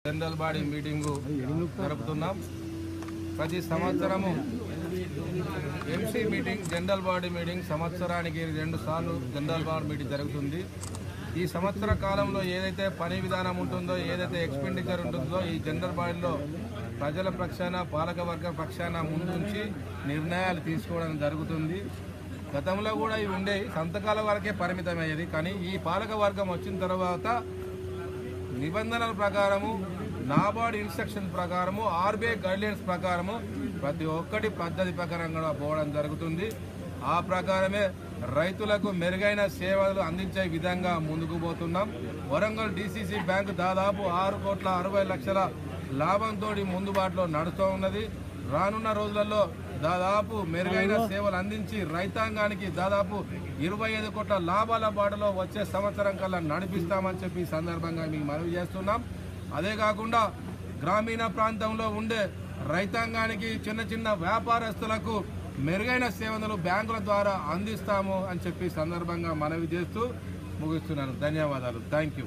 General body meeting జరుపుతున్నాం. ప్రతి సంవత్సరము MC meeting, general body meeting సంవత్సరానికి 2 సార్లు జనరల్ బాడీ మీటింగ్ జరుగుతుంది. ఈ సంవత్సర కాలంలో ఏదైతే పని విధానం ఉంటుందో, ఏదైతే ఎక్స్పెండిచర్ ఉంటుందో, ఈ జనరల్ బాడీలో ప్రజల పక్షాన, పాలకవర్గ పక్షాన ముందుంచి నిర్ణయాలు తీసుకోవడం జరుగుతుంది. గతంలో కూడా ఇవి ఉండేవి, సంతకాల వరకే పరిమితమయ్యేది. కానీ ఈ పాలక వర్గం వచ్చిన తర్వాత నిబంధనల ప్రకారము, నాబార్డ్ ఇన్స్ట్రక్షన్ ప్రకారము, ఆర్బీఐ గైడ్లైన్స్ ప్రకారము ప్రతి ఒక్కటి పద్ధతి ప్రకారంగా పోవడం జరుగుతుంది. ఆ ప్రకారమే రైతులకు మెరుగైన సేవలు అందించే విధంగా ముందుకు పోతున్నాం. వరంగల్ డీసీసీ బ్యాంకు దాదాపు 6,60,00,000 లాభంతో ముందుబాటులో నడుస్తూ ఉన్నది. రానున్న రోజులలో దాదాపు మెరుగైన సేవలు అందించి రైతాంగానికి దాదాపు 25 కోట్ల లాభాల బాటలో వచ్చే సంవత్సరం కల్లా నడిపిస్తామని చెప్పి ఈ సందర్భంగా మీకు మనవి చేస్తున్నాం. అదే కాకుండా గ్రామీణ ప్రాంతంలో ఉండే రైతాంగానికి, చిన్న చిన్న వ్యాపారస్తులకు మెరుగైన సేవలు బ్యాంకుల ద్వారా అందిస్తాము అని చెప్పి సందర్భంగా మనవి చేస్తూ ముగిస్తున్నాను. ధన్యవాదాలు. Thank you.